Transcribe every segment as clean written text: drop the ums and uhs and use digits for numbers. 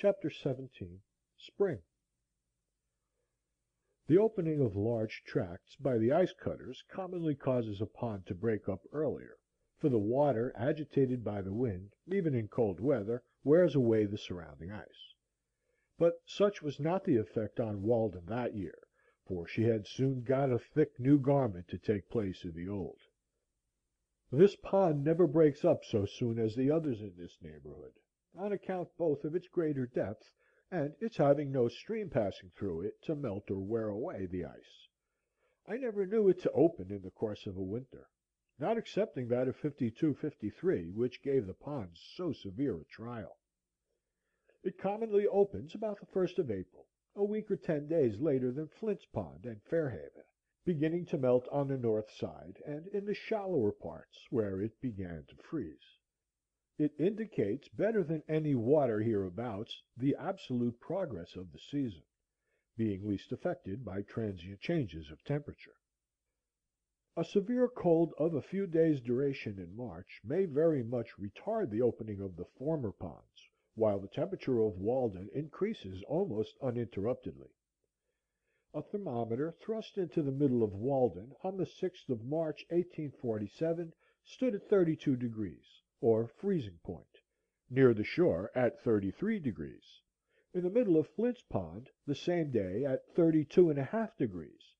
Chapter 17 Spring The opening of large tracts by the ice cutters commonly causes a pond to break up earlier, for the water, agitated by the wind, even in cold weather, wears away the surrounding ice. But such was not the effect on Walden that year, for she had soon got a thick new garment to take place of the old. This pond never breaks up so soon as the others in this neighborhood, on account both of its greater depth and its having no stream passing through it to melt or wear away the ice. I never knew it to open in the course of a winter, not excepting that of '52–53, which gave the ponds so severe a trial. It commonly opens about the 1st of April, a week or 10 days later than Flint's Pond and Fairhaven, beginning to melt on the north side and in the shallower parts where it began to freeze. It indicates better than any water hereabouts the absolute progress of the season, being least affected by transient changes of temperature. A severe cold of a few days' duration in March may very much retard the opening of the former ponds, while the temperature of Walden increases almost uninterruptedly. A thermometer thrust into the middle of Walden on the 6th of March, 1847, stood at 32 degrees, or freezing point, near the shore at 33 degrees, in the middle of Flint's Pond the same day at 32½ degrees,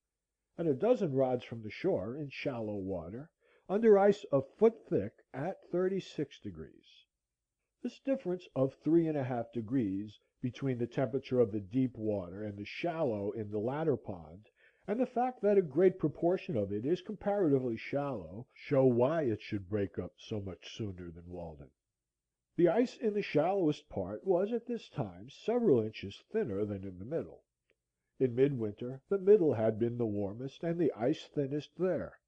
and a dozen rods from the shore, in shallow water, under ice a foot thick, at 36 degrees. This difference of 3½ degrees between the temperature of the deep water and the shallow in the latter pond, and the fact that a great proportion of it is comparatively shallow, show why it should break up so much sooner than Walden. The ice in the shallowest part was at this time several inches thinner than in the middle. In midwinter the middle had been the warmest and the ice thinnest there.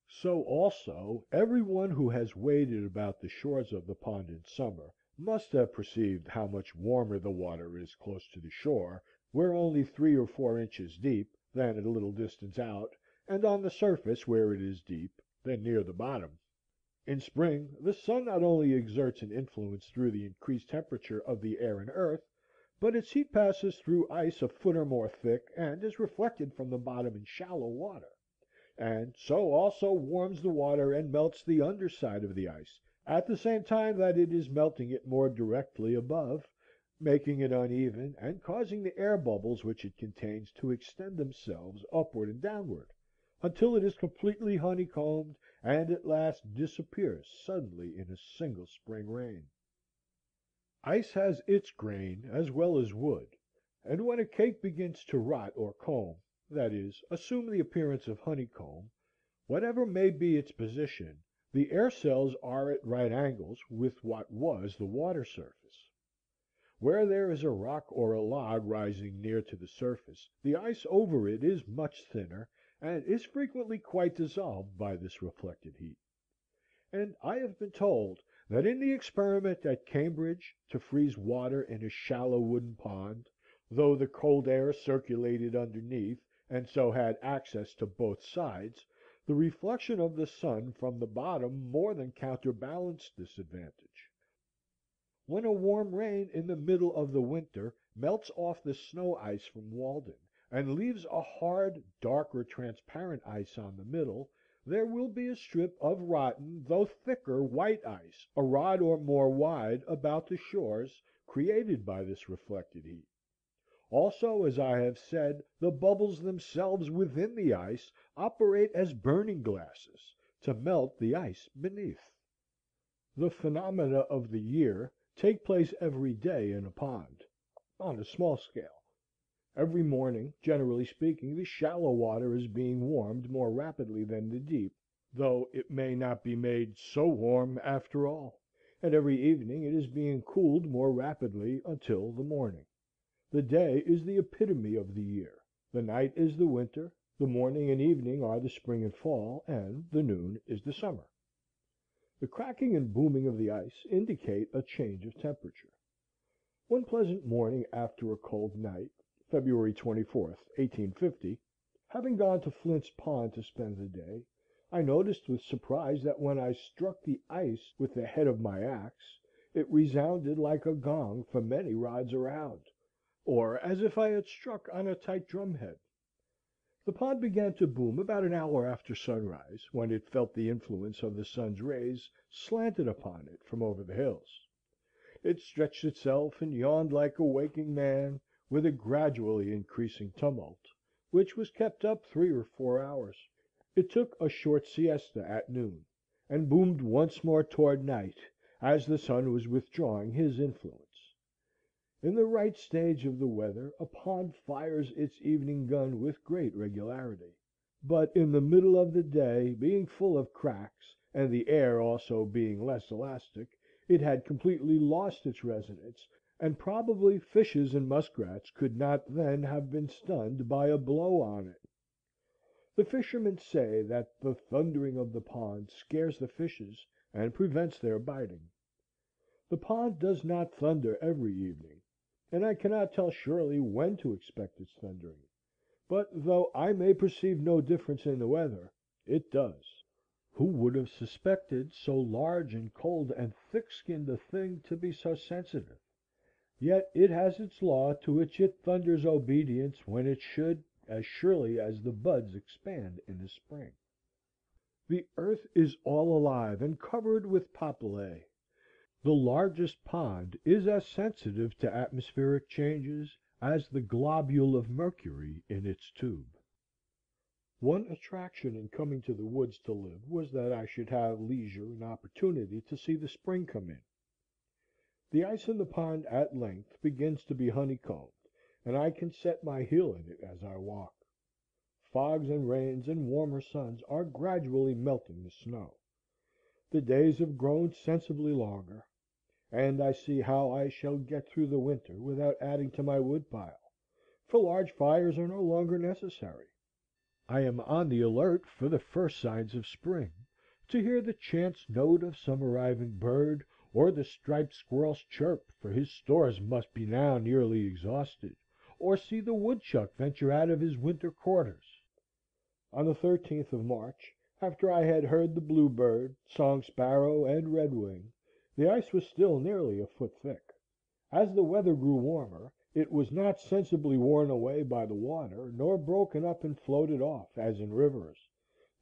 So also every one who has waded about the shores of the pond in summer must have perceived how much warmer the water is close to the shore, where only 3 or 4 inches deep, than at a little distance out, and on the surface, where it is deep, than near the bottom. In spring the sun not only exerts an influence through the increased temperature of the air and earth, but its heat passes through ice a foot or more thick, and is reflected from the bottom in shallow water, and so also warms the water and melts the under side of the ice, at the same time that it is melting it more directly above, making it uneven, and causing the air bubbles which it contains to extend themselves upward and downward, until it is completely honeycombed, and at last disappears suddenly in a single spring rain. Ice has its grain as well as wood, and when a cake begins to rot or comb, that is, assume the appearance of honeycomb, whatever may be its position, the air cells are at right angles with what was the water surface. Where there is a rock or a log rising near to the surface, the ice over it is much thinner, and is frequently quite dissolved by this reflected heat. And I have been told that in the experiment at Cambridge to freeze water in a shallow wooden pond, though the cold air circulated underneath, and so had access to both sides, the reflection of the sun from the bottom more than counterbalanced this advantage. When a warm rain in the middle of the winter melts off the snow ice from Walden, and leaves a hard, dark or transparent ice on the middle, there will be a strip of rotten, though thicker, white ice, a rod or more wide, about the shores, created by this reflected heat. Also, as I have said, the bubbles themselves within the ice operate as burning glasses to melt the ice beneath. The phenomena of the year take place every day in a pond, on a small scale. Every morning, generally speaking, the shallow water is being warmed more rapidly than the deep, though it may not be made so warm after all, and every evening it is being cooled more rapidly until the morning. The day is the epitome of the year, the night is the winter, the morning and evening are the spring and fall, and the noon is the summer. The cracking and booming of the ice indicate a change of temperature. One pleasant morning after a cold night, February 24th, 1850, having gone to Flint's Pond to spend the day, I noticed with surprise that when I struck the ice with the head of my axe, It resounded like a gong for many rods around, or as if I had struck on a tight drumhead. The pond began to boom about an hour after sunrise, when it felt the influence of the sun's rays slanted upon it from over the hills. It stretched itself and yawned like a waking man, with a gradually increasing tumult, which was kept up 3 or 4 hours. It took a short siesta at noon, and boomed once more toward night, as the sun was withdrawing his influence. In the right stage of the weather a pond fires its evening gun with great regularity; but in the middle of the day, being full of cracks, and the air also being less elastic, it had completely lost its resonance, and probably fishes and muskrats could not then have been stunned by a blow on it. The fishermen say that the thundering of the pond scares the fishes and prevents their biting. The pond does not thunder every evening, and I cannot tell surely when to expect its thundering; but though I may perceive no difference in the weather, it does. Who would have suspected so large and cold and thick skinned a thing to be so sensitive? Yet it has its law to which it thunders obedience when it should, as surely as the buds expand in the spring. The earth is all alive and covered with papillae. The largest pond is as sensitive to atmospheric changes as the globule of mercury in its tube. One attraction in coming to the woods to live was that I should have leisure and opportunity to see the spring come in. The ice in the pond at length begins to be honeycombed, and I can set my heel in it as I walk. Fogs and rains and warmer suns are gradually melting the snow. The days have grown sensibly longer, and I see how I shall get through the winter without adding to my wood pile, for large fires are no longer necessary. I am on the alert for the first signs of spring, to hear the chance note of some arriving bird, or the striped squirrel's chirp, for his stores must be now nearly exhausted, or see the woodchuck venture out of his winter quarters. On the 13th of March, after I had heard the bluebird, song sparrow, and redwing, the ice was still nearly a foot thick. As the weather grew warmer, it was not sensibly worn away by the water, nor broken up and floated off, as in rivers,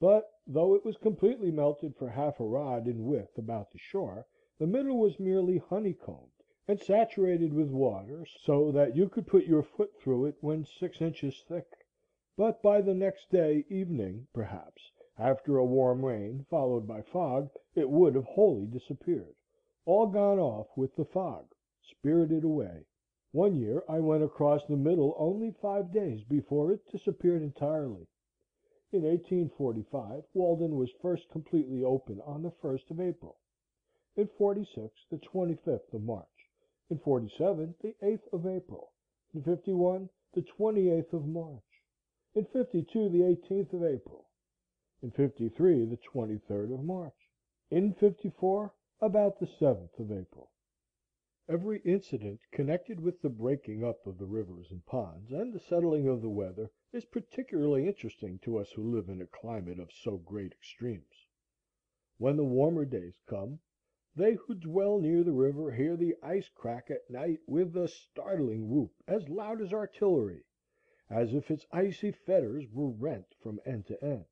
but, though it was completely melted for half a rod in width about the shore, the middle was merely honeycombed, and saturated with water, so that you could put your foot through it when 6 inches thick; but by the next day evening, perhaps, after a warm rain, followed by fog, it would have wholly disappeared, all gone off with the fog, spirited away. One year I went across the middle only 5 days before it disappeared entirely. In 1845 Walden was first completely open on the 1st of April; in '46 the 25th of March; in '47 the 8th of April; in '51 the 28th of March; in '52 the 18th of April; in '53 the 23rd of March; in '54 about the 7th of April. Every incident connected with the breaking up of the rivers and ponds, and the settling of the weather, is particularly interesting to us who live in a climate of so great extremes. When the warmer days come, they who dwell near the river hear the ice crack at night with a startling whoop as loud as artillery, as if its icy fetters were rent from end to end,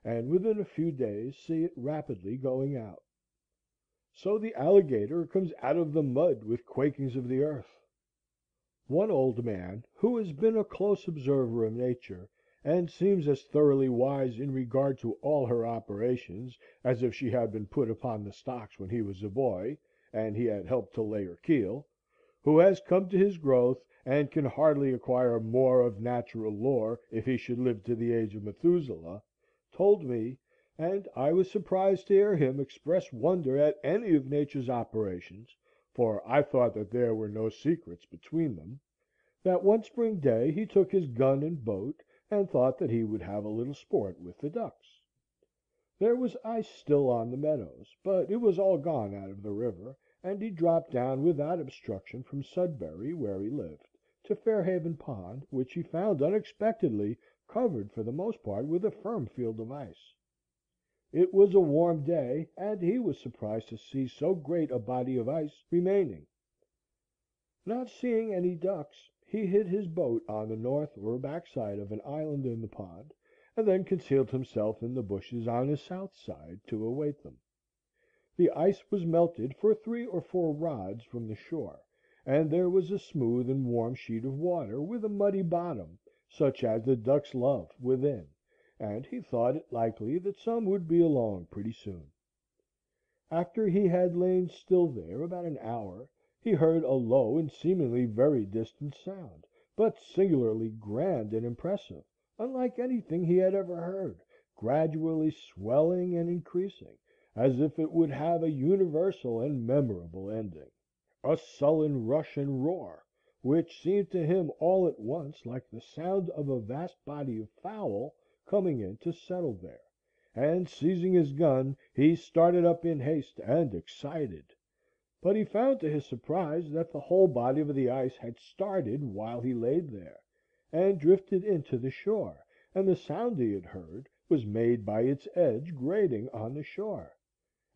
and within a few days see it rapidly going out. So the alligator comes out of the mud with quakings of the earth. One old man, who has been a close observer of nature, and seems as thoroughly wise in regard to all her operations as if she had been put upon the stocks when he was a boy, and he had helped to lay her keel, who has come to his growth, and can hardly acquire more of natural lore if he should live to the age of Methuselah, told me, and I was surprised to hear him express wonder at any of nature's operations, for I thought that there were no secrets between them, that one spring day he took his gun and boat, and thought that he would have a little sport with the ducks. There was ice still on the meadows, but it was all gone out of the river, and he dropped down without obstruction from Sudbury, where he lived, to Fairhaven Pond, which he found unexpectedly covered for the most part with a firm field of ice. It was a warm day, and he was surprised to see so great a body of ice remaining. Not seeing any ducks, he hid his boat on the north or back side of an island in the pond, and then concealed himself in the bushes on the south side to await them. The ice was melted for 3 or 4 rods from the shore, and there was a smooth and warm sheet of water, with a muddy bottom, such as the ducks love, within, and he thought it likely that some would be along pretty soon. After he had lain still there about an hour, he heard a low and seemingly very distant sound, but singularly grand and impressive, unlike anything he had ever heard, gradually swelling and increasing, as if it would have a universal and memorable ending. A sullen rush and roar, which seemed to him all at once like the sound of a vast body of fowl coming in to settle there, and seizing his gun, he started up in haste and excited. But he found to his surprise that the whole body of the ice had started while he laid there, and drifted in to the shore, and the sound he had heard was made by its edge grating on the shore,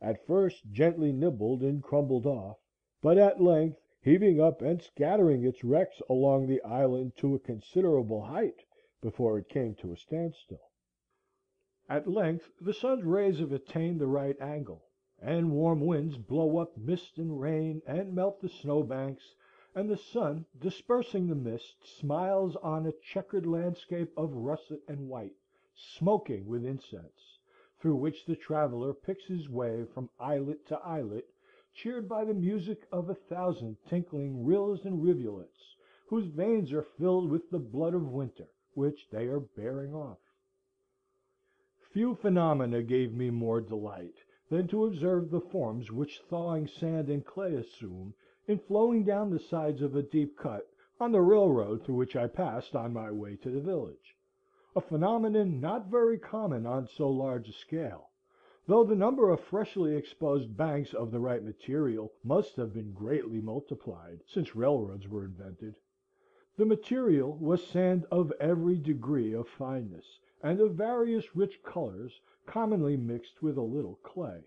at first gently nibbled and crumbled off, but at length heaving up and scattering its wrecks along the island to a considerable height before it came to a standstill. At length the sun's rays have attained the right angle, and warm winds blow up mist and rain and melt the snow banks, and the sun, dispersing the mist, smiles on a checkered landscape of russet and white, smoking with incense, through which the traveller picks his way from islet to islet, cheered by the music of 1,000 tinkling rills and rivulets, whose veins are filled with the blood of winter, which they are bearing off. Few phenomena gave me more delight than to observe the forms which thawing sand and clay assume in flowing down the sides of a deep cut on the railroad through which I passed on my way to the village, a phenomenon not very common on so large a scale, though the number of freshly exposed banks of the right material must have been greatly multiplied since railroads were invented. The material was sand of every degree of fineness, and of various rich colors, commonly mixed with a little clay.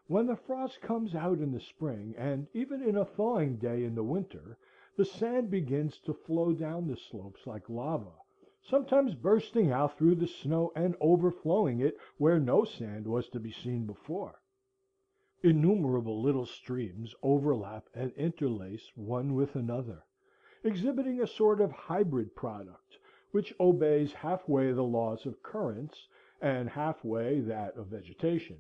When the frost comes out in the spring, and even in a thawing day in the winter, the sand begins to flow down the slopes like lava, sometimes bursting out through the snow and overflowing it where no sand was to be seen before. Innumerable little streams overlap and interlace one with another, exhibiting a sort of hybrid product, which obeys half-way the laws of currents, and half-way that of vegetation.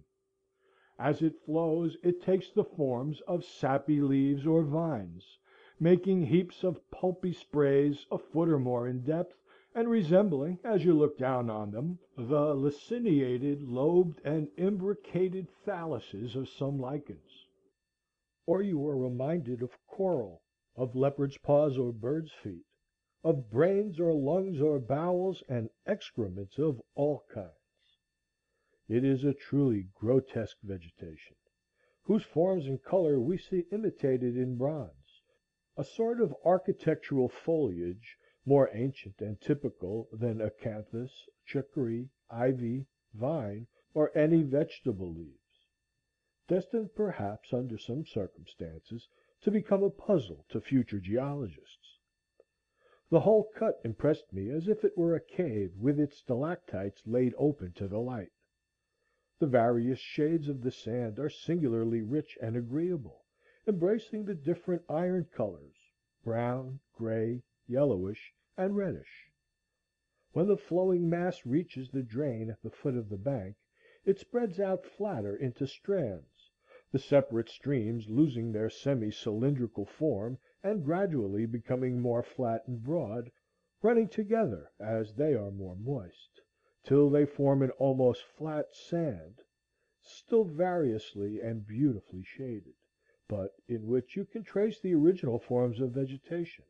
As it flows, it takes the forms of sappy leaves or vines, making heaps of pulpy sprays a foot or more in depth, and resembling, as you look down on them, the laciniated, lobed, and imbricated thalluses of some lichens. Or you are reminded of coral, of leopard's paws or bird's feet, of brains or lungs or bowels, and excrements of all kinds. It is a truly grotesque vegetation, whose forms and color we see imitated in bronze, a sort of architectural foliage more ancient and typical than acanthus, chicory, ivy, vine, or any vegetable leaves, destined perhaps under some circumstances to become a puzzle to future geologists. The whole cut impressed me as if it were a cave with its stalactites laid open to the light. The various shades of the sand are singularly rich and agreeable, embracing the different iron colors, brown, gray, yellowish, and reddish. When the flowing mass reaches the drain at the foot of the bank, it spreads out flatter into strands, the separate streams losing their semi-cylindrical form and gradually becoming more flat and broad, running together as they are more moist, till they form an almost flat sand, still variously and beautifully shaded, but in which you can trace the original forms of vegetation,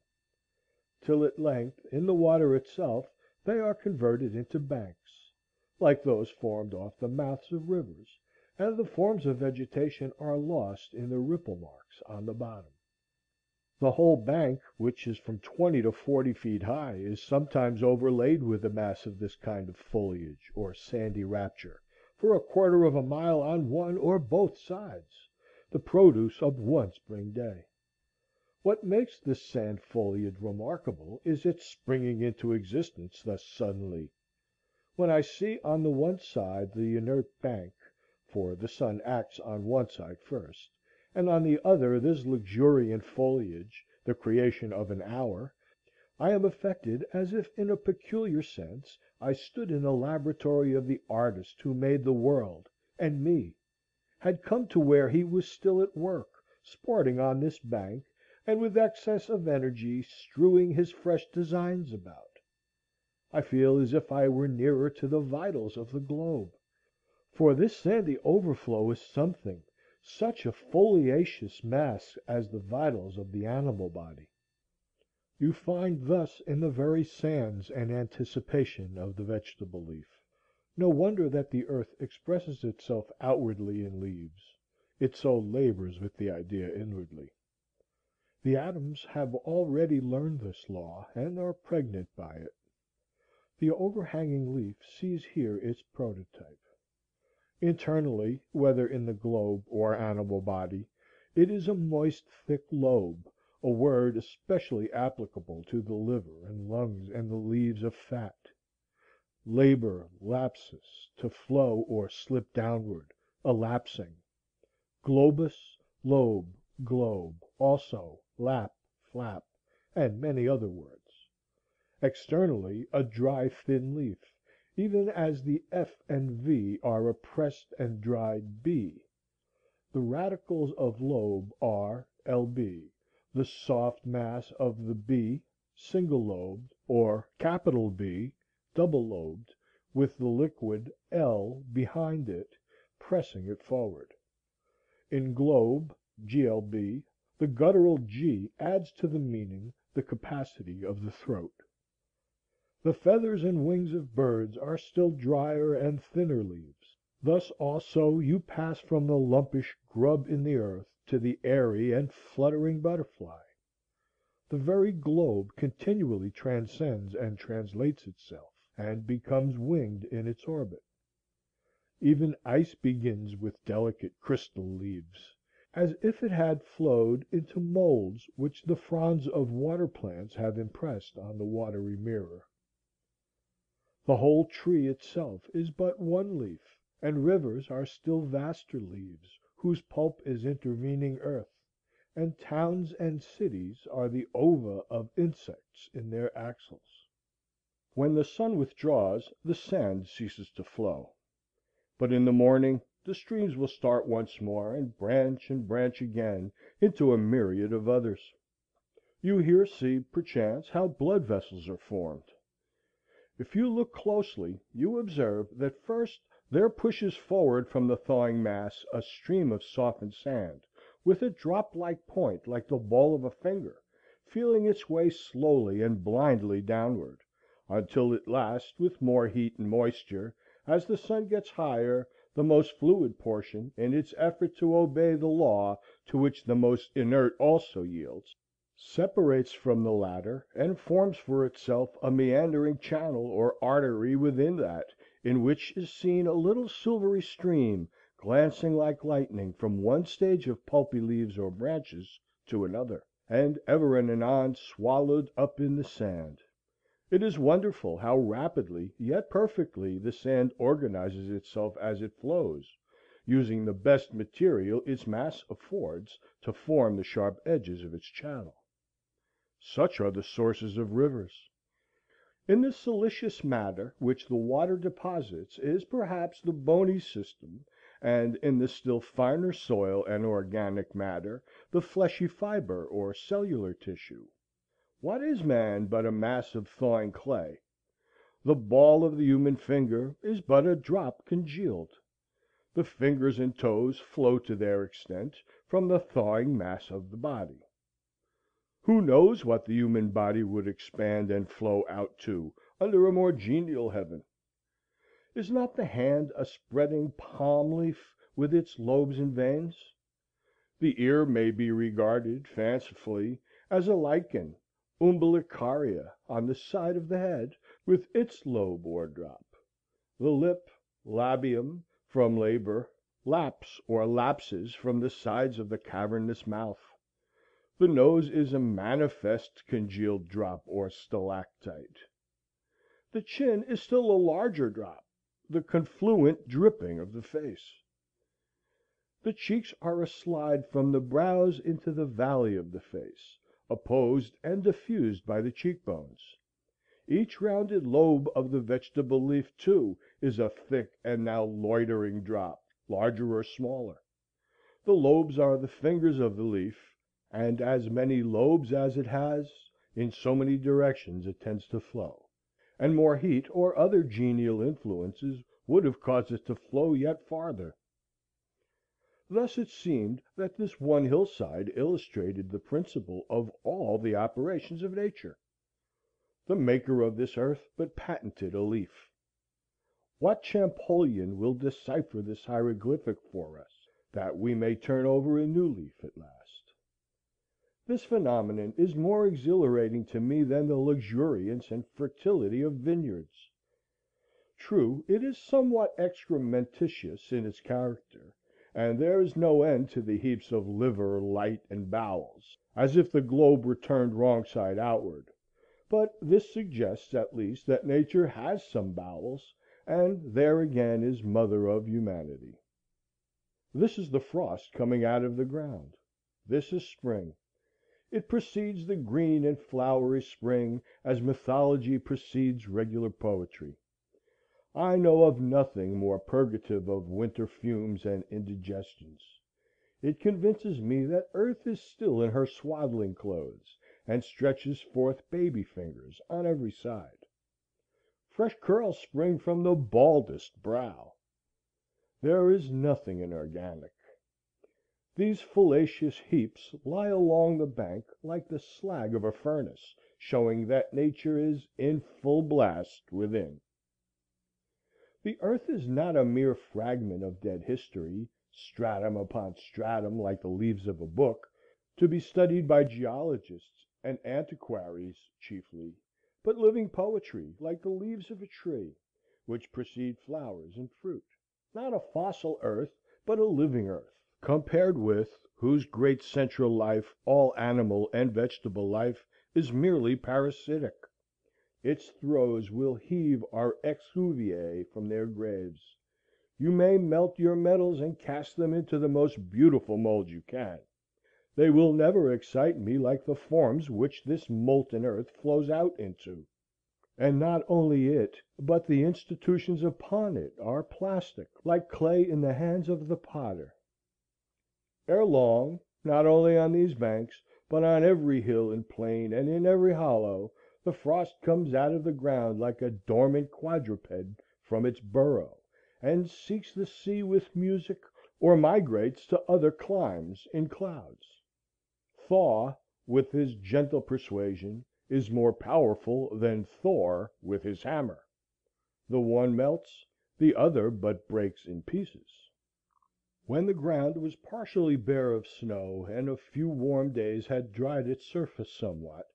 till at length in the water itself they are converted into banks, like those formed off the mouths of rivers, and the forms of vegetation are lost in the ripple marks on the bottom. The whole bank, which is from 20 to 40 feet high, is sometimes overlaid with a mass of this kind of foliage or sandy rapture, for a quarter of a mile on one or both sides, the produce of one spring day. What makes this sand foliage remarkable is its springing into existence thus suddenly. When I see on the one side the inert bank, for the sun acts on one side first, and on the other this luxuriant foliage, the creation of an hour, I am affected as if in a peculiar sense I stood in the laboratory of the artist who made the world and me, had come to where he was still at work, sporting on this bank, and with excess of energy strewing his fresh designs about. I feel as if I were nearer to the vitals of the globe, for this sandy overflow is something, such a foliaceous mass as the vitals of the animal body. You find thus in the very sands an anticipation of the vegetable leaf. No wonder that the earth expresses itself outwardly in leaves. It so labors with the idea inwardly. The atoms have already learned this law, and are pregnant by it. The overhanging leaf sees here its prototype. Internally, whether in the globe or animal body, it is a moist, thick lobe, a word especially applicable to the liver and lungs and the leaves of fat. Labor, lapsus, to flow or slip downward, elapsing. Globus, lobe, globe, also lap, flap, and many other words. Externally, a dry, thin leaf, even as the F and V are a pressed and dried B. The radicals of lobe are LB, the soft mass of the B, single lobed, or capital B, double lobed, with the liquid L behind it, pressing it forward. In globe, GLB, the guttural G adds to the meaning the capacity of the throat. The feathers and wings of birds are still drier and thinner leaves. Thus also you pass from the lumpish grub in the earth to the airy and fluttering butterfly. The very globe continually transcends and translates itself, and becomes winged in its orbit. Even ice begins with delicate crystal leaves, as if it had flowed into molds which the fronds of water plants have impressed on the watery mirror. The whole tree itself is but one leaf, and rivers are still vaster leaves, whose pulp is intervening earth, and towns and cities are the ova of insects in their axils. When the sun withdraws, the sand ceases to flow. But in the morning the streams will start once more, and branch again into a myriad of others. You here see, perchance, how blood vessels are formed. If you look closely, you observe that first there pushes forward from the thawing mass a stream of softened sand, with a drop-like point like the ball of a finger, feeling its way slowly and blindly downward, until at last, with more heat and moisture, as the sun gets higher, the most fluid portion, in its effort to obey the law to which the most inert also yields, separates from the latter, and forms for itself a meandering channel or artery within that, in which is seen a little silvery stream glancing like lightning from one stage of pulpy leaves or branches to another, and ever and anon swallowed up in the sand. It is wonderful how rapidly yet perfectly the sand organizes itself as it flows, using the best material its mass affords to form the sharp edges of its channel. Such are the sources of rivers. In the silicious matter which the water deposits is perhaps the bony system, and in the still finer soil and organic matter the fleshy fiber or cellular tissue. What is man but a mass of thawing clay? The ball of the human finger is but a drop congealed. The fingers and toes flow to their extent from the thawing mass of the body. Who knows what the human body would expand and flow out to under a more genial heaven? Is not the hand a spreading palm leaf with its lobes and veins? The ear may be regarded fancifully as a lichen, umbilicaria, on the side of the head, with its lobe or drop. The lip, labium, from labor, laps or lapses from the sides of the cavernous mouth. The nose is a manifest congealed drop or stalactite. The chin is still a larger drop, the confluent dripping of the face. The cheeks are a slide from the brows into the valley of the face, opposed and diffused by the cheek bones. Each rounded lobe of the vegetable leaf, too, is a thick and now loitering drop, larger or smaller. The lobes are the fingers of the leaf, and as many lobes as it has, in so many directions it tends to flow, and more heat or other genial influences would have caused it to flow yet farther. Thus it seemed that this one hillside illustrated the principle of all the operations of nature. The Maker of this earth but patented a leaf. What Champollion will decipher this hieroglyphic for us, that we may turn over a new leaf at last? This phenomenon is more exhilarating to me than the luxuriance and fertility of vineyards. True, it is somewhat excrementitious in its character, and there is no end to the heaps of liver, light, and bowels, as if the globe were turned wrong side outward; but this suggests at least that nature has some bowels, and there again is mother of humanity. This is the frost coming out of the ground. This is spring. It precedes the green and flowery spring, as mythology precedes regular poetry. I know of nothing more purgative of winter fumes and indigestions. It convinces me that earth is still in her swaddling clothes, and stretches forth baby fingers on every side. Fresh curls spring from the baldest brow. There is nothing inorganic. These fallacious heaps lie along the bank like the slag of a furnace, showing that nature is in full blast within. The earth is not a mere fragment of dead history, stratum upon stratum like the leaves of a book, to be studied by geologists and antiquaries chiefly, but living poetry like the leaves of a tree, which precede flowers and fruit. Not a fossil earth, but a living earth, compared with whose great central life, all animal and vegetable life, is merely parasitic. Its throes will heave our exuviae from their graves. You may melt your metals and cast them into the most beautiful mold you can. They will never excite me like the forms which this molten earth flows out into. And not only it, but the institutions upon it, are plastic, like clay in the hands of the potter. Ere long, not only on these banks, but on every hill and plain, and in every hollow, the frost comes out of the ground like a dormant quadruped from its burrow, and seeks the sea with music, or migrates to other climes in clouds. Thaw, with his gentle persuasion, is more powerful than Thor with his hammer. The one melts, the other but breaks in pieces. When the ground was partially bare of snow, and a few warm days had dried its surface somewhat,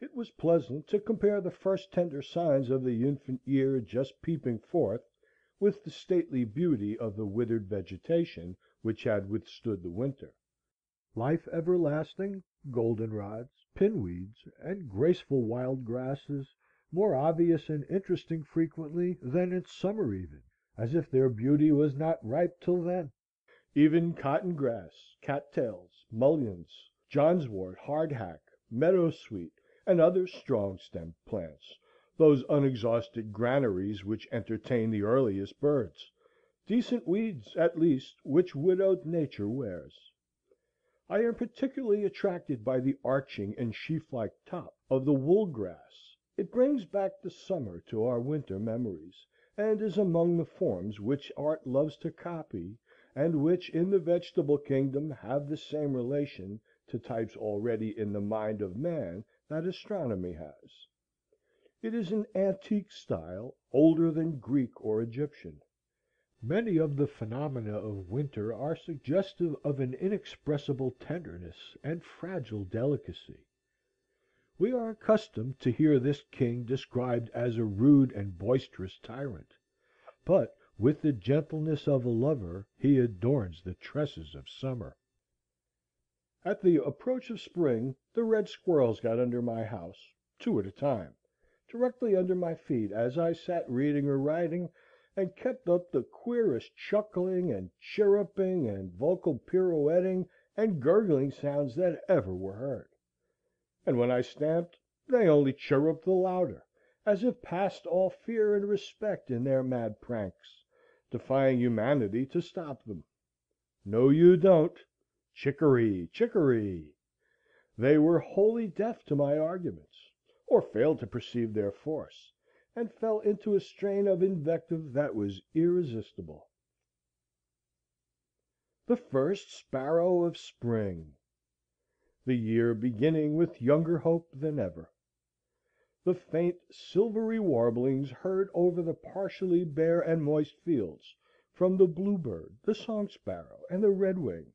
it was pleasant to compare the first tender signs of the infant year just peeping forth with the stately beauty of the withered vegetation which had withstood the winter. Life everlasting, goldenrods, pinweeds, and graceful wild grasses, more obvious and interesting frequently than in summer even, as if their beauty was not ripe till then. Even cotton grass, cattails, mulleins, johnswort, hardhack, meadow sweet, and other strong stemmed plants, those unexhausted granaries which entertain the earliest birds, decent weeds, at least, which widowed nature wears. I am particularly attracted by the arching and sheaf-like top of the wool grass. It brings back the summer to our winter memories, and is among the forms which art loves to copy, and which in the vegetable kingdom have the same relation to types already in the mind of man that astronomy has. It is an antique style, older than Greek or Egyptian. Many of the phenomena of winter are suggestive of an inexpressible tenderness and fragile delicacy. We are accustomed to hear this king described as a rude and boisterous tyrant, but With the gentleness of a lover he adorns the tresses of summer. At the approach of spring the red squirrels got under my house, two at a time, directly under my feet as I sat reading or writing, and kept up the queerest chuckling and chirruping and vocal pirouetting and gurgling sounds that ever were heard. And when I stamped, they only chirruped the louder, as if past all fear and respect in their mad pranks, defying humanity to stop them. No, you don't. Chicory, chicory. They were wholly deaf to my arguments, or failed to perceive their force, and fell into a strain of invective that was irresistible. The first sparrow of spring! The year beginning with younger hope than ever. The faint silvery warblings heard over the partially bare and moist fields from the bluebird, the song sparrow, and the redwing,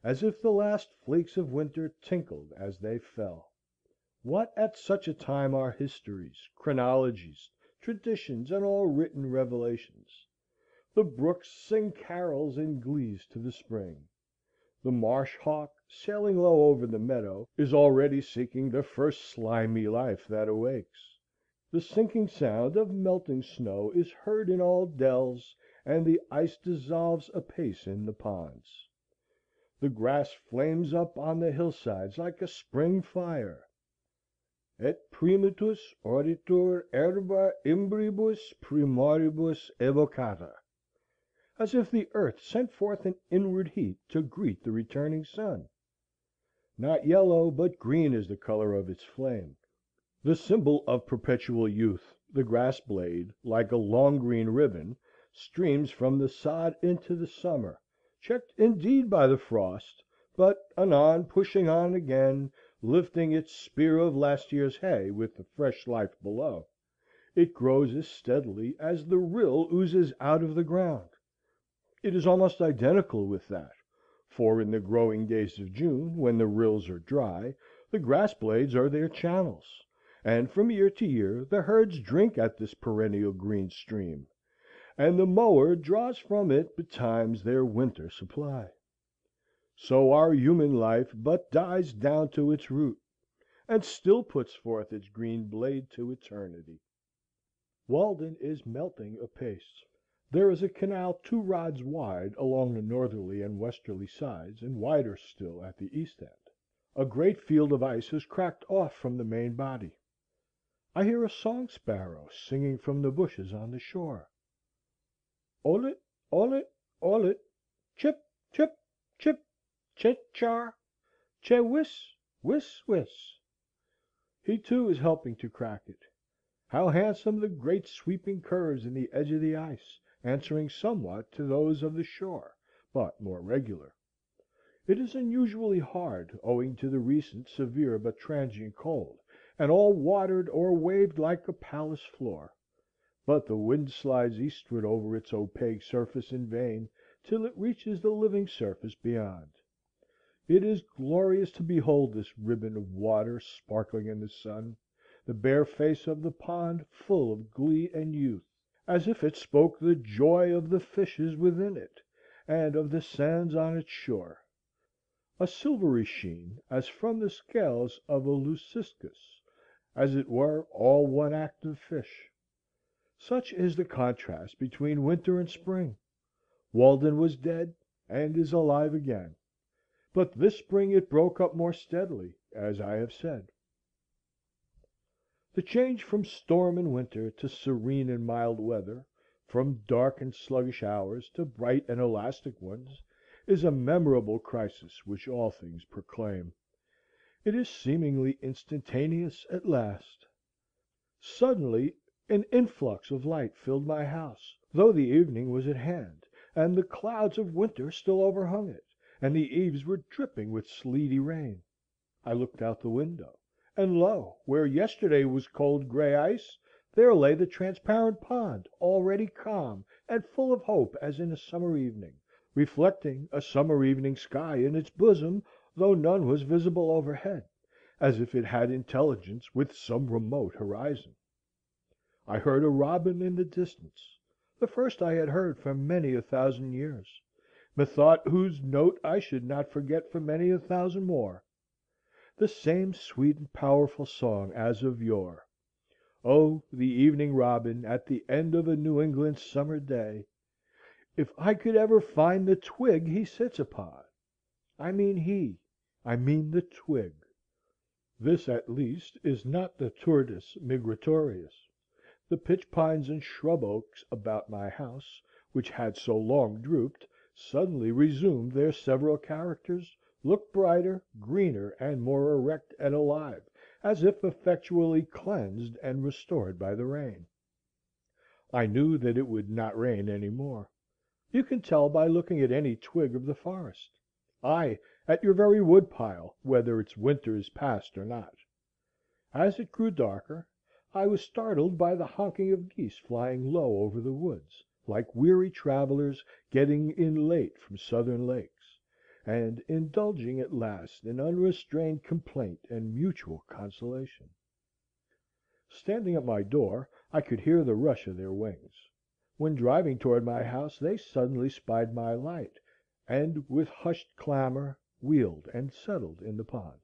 as if the last flakes of winter tinkled as they fell. What at such a time are histories, chronologies, traditions, and all written revelations? The brooks sing carols and glees to the spring. The marsh hawk, sailing low over the meadow, is already seeking the first slimy life that awakes. The sinking sound of melting snow is heard in all dells, and the ice dissolves apace in the ponds. The grass flames up on the hillsides like a spring fire. Et primitus auditur herba imbribus primoribus evocata, as if the earth sent forth an inward heat to greet the returning sun. Not yellow, but green is the color of its flame. The symbol of perpetual youth, the grass blade, like a long green ribbon, streams from the sod into the summer, checked indeed by the frost, but anon pushing on again, lifting its spear of last year's hay with the fresh life below. It grows as steadily as the rill oozes out of the ground. It is almost identical with that, for in the growing days of June, when the rills are dry, the grass blades are their channels, and from year to year the herds drink at this perennial green stream, and the mower draws from it betimes their winter supply. So our human life but dies down to its root, and still puts forth its green blade to eternity. Walden is melting apace. There is a canal 2 rods wide along the northerly and westerly sides, and wider still at the east end. A great field of ice has cracked off from the main body. I hear a song sparrow singing from the bushes on the shore. Olit, olit, olit, chip, chip, chip, chit-char, che-whiss, whiss, whiss. He too is helping to crack it. How handsome the great sweeping curves in the edge of the ice, answering somewhat to those of the shore, but more regular. It is unusually hard, owing to the recent severe but transient cold, and all watered or waved like a palace floor. But the wind slides eastward over its opaque surface in vain, till it reaches the living surface beyond. It is glorious to behold this ribbon of water sparkling in the sun, the bare face of the pond full of glee and youth, as if it spoke the joy of the fishes within it, and of the sands on its shore. A silvery sheen, as from the scales of a leuciscus, as it were all one active fish. Such is the contrast between winter and spring. Walden was dead, and is alive again. But this spring it broke up more steadily, as I have said. The change from storm and winter to serene and mild weather, from dark and sluggish hours to bright and elastic ones, is a memorable crisis which all things proclaim. It is seemingly instantaneous at last. Suddenly an influx of light filled my house, though the evening was at hand, and the clouds of winter still overhung it, and the eaves were dripping with sleety rain. I looked out the window, and lo, where yesterday was cold gray ice, there lay the transparent pond, already calm and full of hope as in a summer evening, reflecting a summer evening sky in its bosom, though none was visible overhead, as if it had intelligence with some remote horizon. I heard a robin in the distance. the first I had heard for many a thousand years, methought whose note I should not forget for many a thousand more. The same sweet and powerful song as of yore. Oh, the evening robin at the end of a New England summer day! If I could ever find the twig he sits upon! I mean the twig. This, at least, is not the Turdus migratorius. The pitch pines and shrub oaks about my house, which had so long drooped, suddenly resumed their several characters, looked brighter, greener, and more erect and alive, as if effectually cleansed and restored by the rain. I knew that it would not rain any more. You can tell by looking at any twig of the forest; ay, at your very wood pile, whether its winter is past or not. As it grew darker, I was startled by the honking of geese flying low over the woods, like weary travelers getting in late from southern lakes, and indulging at last in unrestrained complaint and mutual consolation. Standing at my door, I could hear the rush of their wings. When driving toward my house, they suddenly spied my light, and with hushed clamor wheeled and settled in the pond.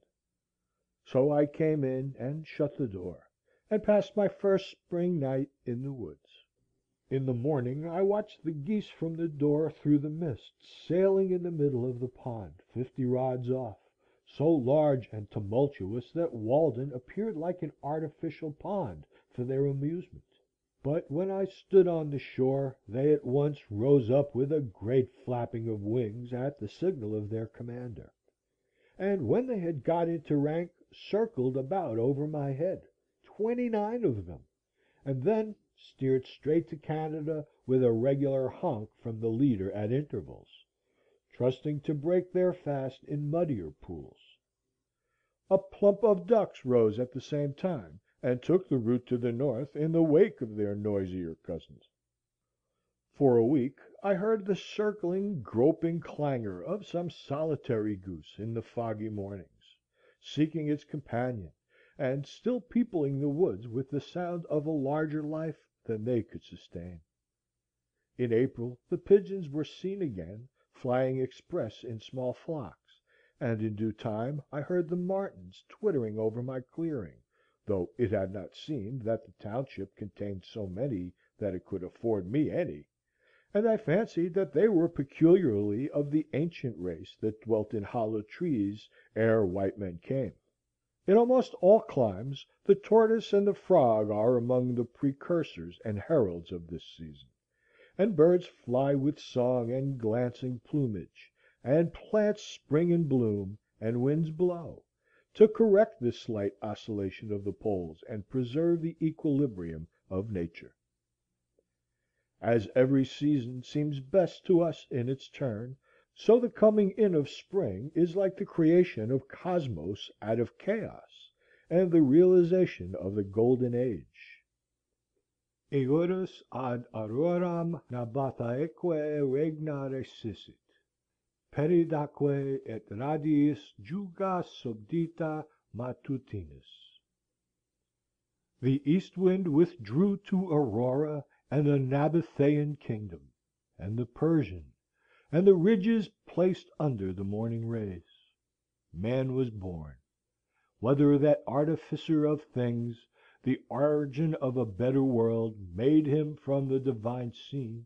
So I came in and shut the door, and passed my first spring night in the woods. In the morning I watched the geese from the door through the mist, sailing in the middle of the pond, 50 rods off, so large and tumultuous that Walden appeared like an artificial pond for their amusement. But when I stood on the shore, they at once rose up with a great flapping of wings at the signal of their commander, and when they had got into rank, circled about over my head, 29 of them, and then steered straight to Canada with a regular honk from the leader at intervals, trusting to break their fast in muddier pools. A plump of ducks rose at the same time, and took the route to the north in the wake of their noisier cousins. For a week I heard the circling, groping clangor of some solitary goose in the foggy mornings, seeking its companion, and still peopling the woods with the sound of a larger life than they could sustain. In April the pigeons were seen again, flying express in small flocks, and in due time I heard the martins twittering over my clearing, though it had not seemed that the township contained so many that it could afford me any, and I fancied that they were peculiarly of the ancient race that dwelt in hollow trees ere white men came. In almost all climes the tortoise and the frog are among the precursors and heralds of this season, and birds fly with song and glancing plumage, and plants spring and bloom, and winds blow, to correct this slight oscillation of the poles and preserve the equilibrium of nature. As every season seems best to us in its turn, so the coming in of spring is like the creation of Cosmos out of chaos, and the realization of the golden age. Eodus ad auroram nabathaeque regna resissit, peridaque et radiis juga subdita matutinus. The east wind withdrew to Aurora and the Nabathæan kingdom, and the Persian, and the ridges placed under the morning rays. Man was born. Whether that artificer of things, the origin of a better world, made him from the divine scene,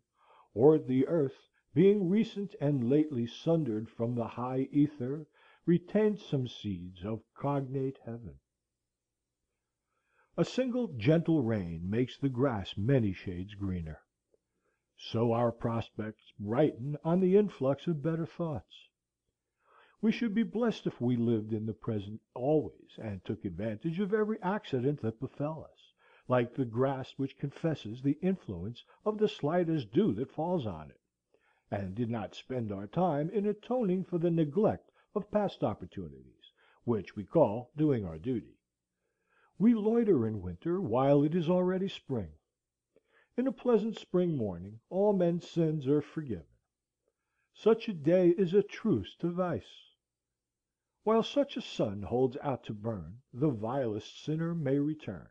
or the earth, being recent and lately sundered from the high ether, retained some seeds of cognate heaven. A single gentle rain makes the grass many shades greener. So our prospects brighten on the influx of better thoughts. We should be blessed if we lived in the present always, and took advantage of every accident that befell us, like the grass which confesses the influence of the slightest dew that falls on it, and did not spend our time in atoning for the neglect of past opportunities, which we call doing our duty. We loiter in winter while it is already spring. In a pleasant spring morning all men's sins are forgiven. Such a day is a truce to vice. While such a sun holds out to burn, the vilest sinner may return.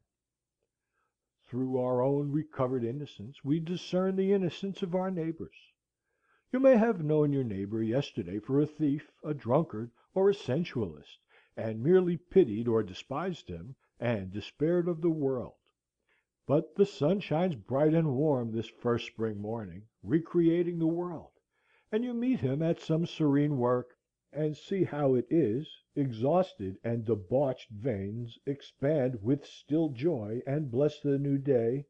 through our own recovered innocence, we discern the innocence of our neighbors. You may have known your neighbor yesterday for a thief, a drunkard, or a sensualist, and merely pitied or despised him, and despaired of the world. But the sun shines bright and warm this first spring morning, recreating the world, and you meet him at some serene work, and see how it is, exhausted and debauched veins expand with still joy and bless the new day,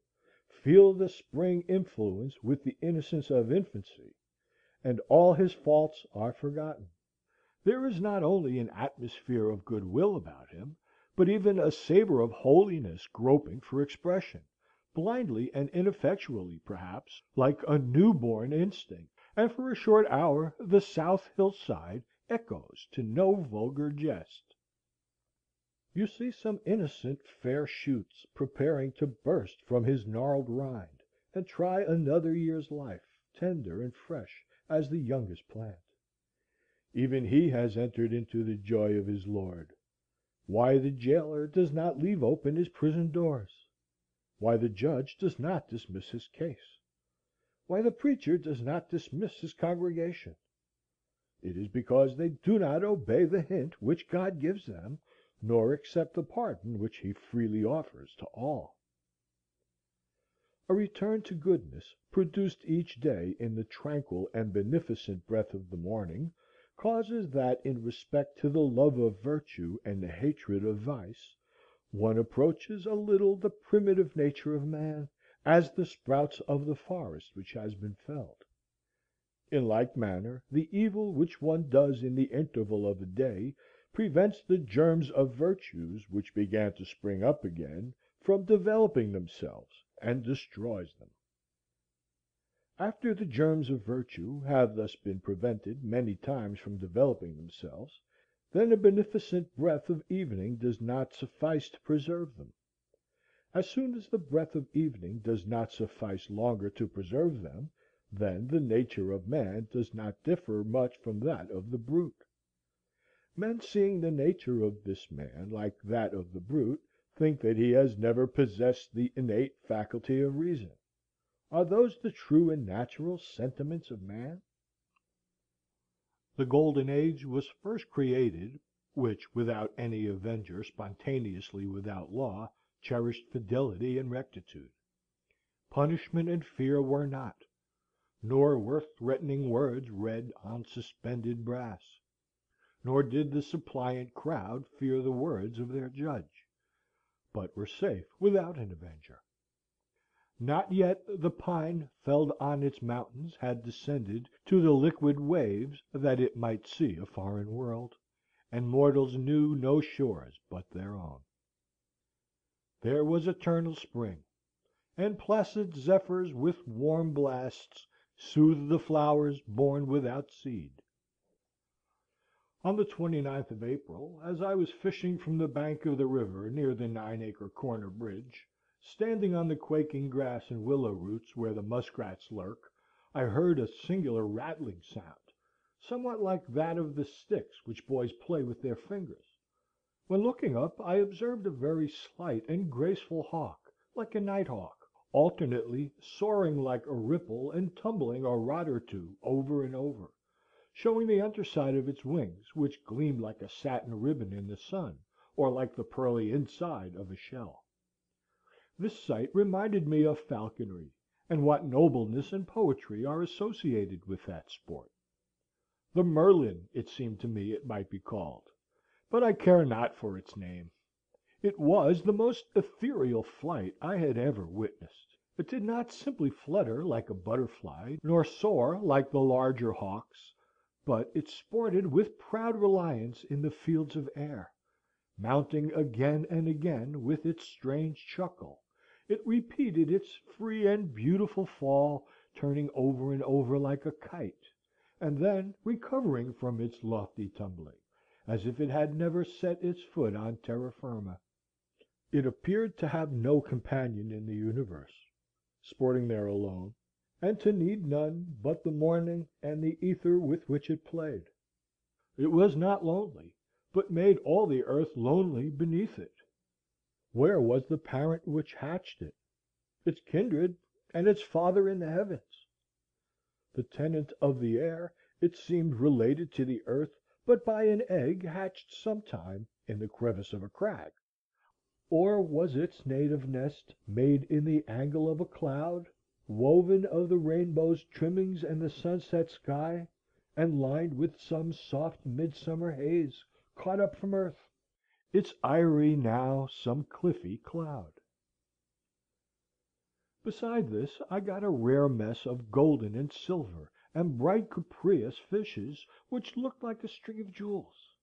feel the spring influence with the innocence of infancy, and all his faults are forgotten. There is not only an atmosphere of good will about him, but even a savor of holiness groping for expression, blindly and ineffectually perhaps, like a new born instinct, and for a short hour the south hillside echoes to no vulgar jest. You see some innocent fair shoots preparing to burst from his gnarled rind, and try another year's life, tender and fresh as the youngest plant. Even he has entered into the joy of his Lord. Why the jailer does not leave open his prison doors? Why the judge does not dismiss his case? Why the preacher does not dismiss his congregation? It is because they do not obey the hint which God gives them, nor accept the pardon which he freely offers to all. A return to goodness, produced each day in the tranquil and beneficent breath of the morning, causes that in respect to the love of virtue and the hatred of vice, one approaches a little the primitive nature of man, as the sprouts of the forest which has been felled. In like manner, the evil which one does in the interval of a day prevents the germs of virtues which began to spring up again from developing themselves, and destroys them. After the germs of virtue have thus been prevented many times from developing themselves, then a beneficent breath of evening does not suffice to preserve them. As soon as the breath of evening does not suffice longer to preserve them, then the nature of man does not differ much from that of the brute. Men, seeing the nature of this man like that of the brute, think that he has never possessed the innate faculty of reason. Are those the true and natural sentiments of man? The golden age was first created, which without any avenger, spontaneously without law, cherished fidelity and rectitude. Punishment and fear were not, nor were threatening words read on suspended brass, nor did the suppliant crowd fear the words of their judge, but were safe without an avenger. Not yet the pine felled on its mountains had descended to the liquid waves that it might see a foreign world, and mortals knew no shores but their own. There was eternal spring, and placid zephyrs with warm blasts soothed the flowers born without seed. On the 29th of April, as I was fishing from the bank of the river near the 9-acre corner bridge, standing on the quaking grass and willow roots where the muskrats lurk, I heard a singular rattling sound, somewhat like that of the sticks which boys play with their fingers. When looking up, I observed a very slight and graceful hawk, like a night hawk, alternately soaring like a ripple and tumbling a rod or two over and over, showing the underside of its wings, which gleamed like a satin ribbon in the sun, or like the pearly inside of a shell. This sight reminded me of falconry, and what nobleness and poetry are associated with that sport. The merlin, it seemed to me it might be called, but I care not for its name. It was the most ethereal flight I had ever witnessed. It did not simply flutter like a butterfly, nor soar like the larger hawks, but it sported with proud reliance in the fields of air, mounting again and again with its strange chuckle. It repeated its free and beautiful fall, turning over and over like a kite, and then recovering from its lofty tumbling, as if it had never set its foot on terra firma. It appeared to have no companion in the universe, sporting there alone, and to need none but the morning and the ether with which it played. It was not lonely, but made all the earth lonely beneath it. Where was the parent which hatched it? its kindred, and its father in the heavens. The tenant of the air, it seemed related to the earth but by an egg hatched sometime in the crevice of a crag. Or was its native nest made in the angle of a cloud, woven of the rainbow's trimmings and the sunset sky, and lined with some soft midsummer haze caught up from earth, its eyrie now some cliffy cloud? Beside this I got a rare mess of golden and silver and bright cupreous fishes, which looked like a string of jewels.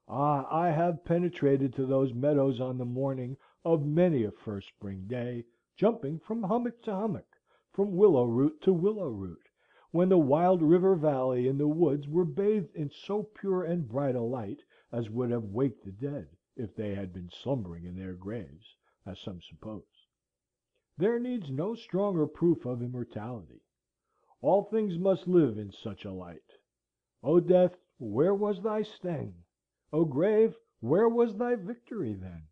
Ah, I have penetrated to those meadows on the morning of many a first spring day, jumping from hummock to hummock, from willow root to willow root, when the wild river valley and the woods were bathed in so pure and bright a light as would have waked the dead, if they had been slumbering in their graves, as some suppose. There needs no stronger proof of immortality. All things must live in such a light. O death, where was thy sting? O grave, where was thy victory then?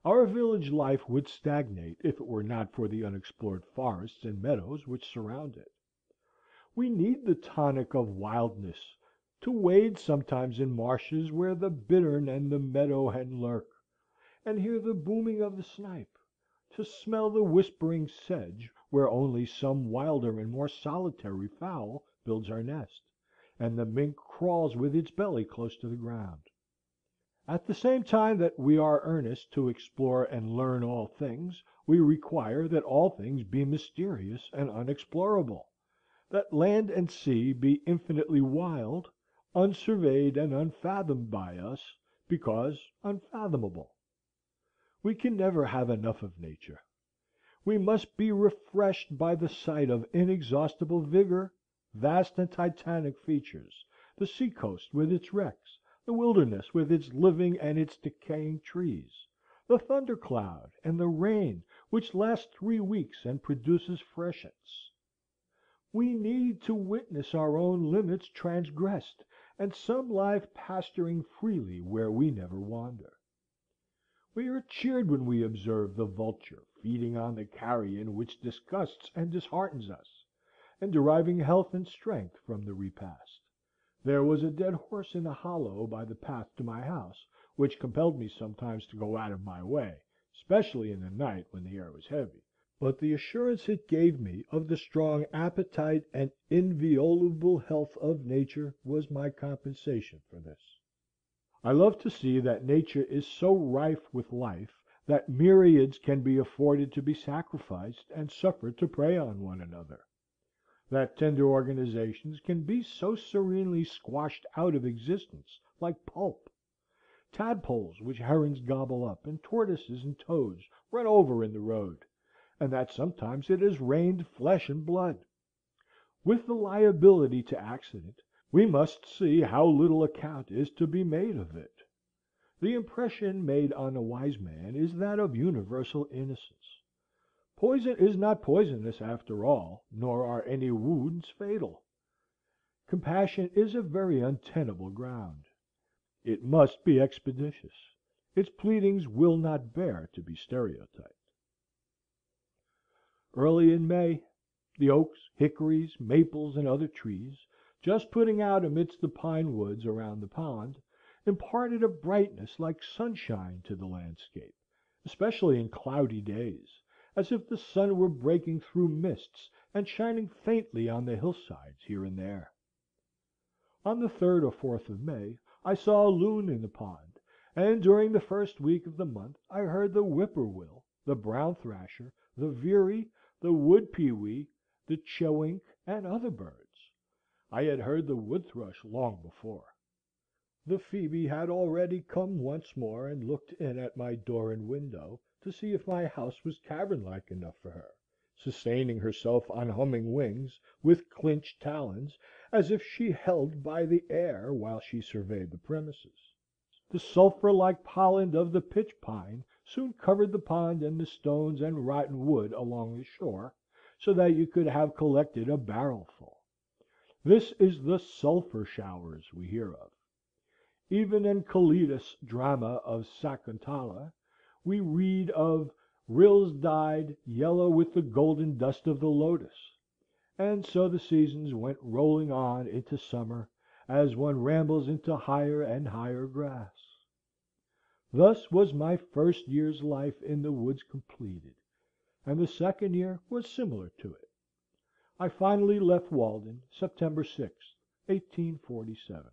Our village life would stagnate if it were not for the unexplored forests and meadows which surround it. We need the tonic of wildness, to wade sometimes in marshes where the bittern and the meadow hen lurk, and hear the booming of the snipe, to smell the whispering sedge where only some wilder and more solitary fowl builds her nest, and the mink crawls with its belly close to the ground. At the same time that we are earnest to explore and learn all things, we require that all things be mysterious and unexplorable, that land and sea be infinitely wild, unsurveyed and unfathomed by us, because unfathomable. We can never have enough of nature. We must be refreshed by the sight of inexhaustible vigor, vast and titanic features, the sea coast with its wrecks, the wilderness with its living and its decaying trees, the thunder cloud and the rain which lasts 3 weeks and produces freshets. We need to witness our own limits transgressed, and some life pasturing freely where we never wander. We are cheered when we observe the vulture feeding on the carrion which disgusts and disheartens us, and deriving health and strength from the repast. There was a dead horse in a hollow by the path to my house, which compelled me sometimes to go out of my way, especially in the night when the air was heavy, but the assurance it gave me of the strong appetite and inviolable health of nature was my compensation for this. I love to see that nature is so rife with life that myriads can be afforded to be sacrificed and suffered to prey on one another; that tender organizations can be so serenely squashed out of existence like pulp; tadpoles which herons gobble up, and tortoises and toads run over in the road, and that sometimes it has rained flesh and blood. With the liability to accident, we must see how little account is to be made of it. The impression made on a wise man is that of universal innocence. Poison is not poisonous after all, nor are any wounds fatal. Compassion is a very untenable ground. It must be expeditious. Its pleadings will not bear to be stereotyped. Early in May, the oaks, hickories, maples, and other trees, just putting out amidst the pine woods around the pond, imparted a brightness like sunshine to the landscape, especially in cloudy days, as if the sun were breaking through mists and shining faintly on the hillsides here and there. On the 3rd or 4th of May I saw a loon in the pond, and during the first week of the month I heard the whippoorwill, the brown thrasher, the veery, the wood pewee, the chewink, and other birds. I had heard the wood thrush long before. The phoebe had already come once more and looked in at my door and window to see if my house was cavern-like enough for her, sustaining herself on humming wings, with clinched talons, as if she held by the air while she surveyed the premises. The sulphur-like pollen of the pitch pine soon covered the pond and the stones and rotten wood along the shore, so that you could have collected a barrelful. This is the sulphur showers we hear of. Even in Calidas' drama of Sakuntala we read of rills died yellow with the golden dust of the lotus, and so the seasons went rolling on into summer, as one rambles into higher and higher grass. Thus was my first year's life in the woods completed, and the second year was similar to it. I finally left Walden September 6th, 1847.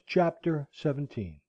Chapter 17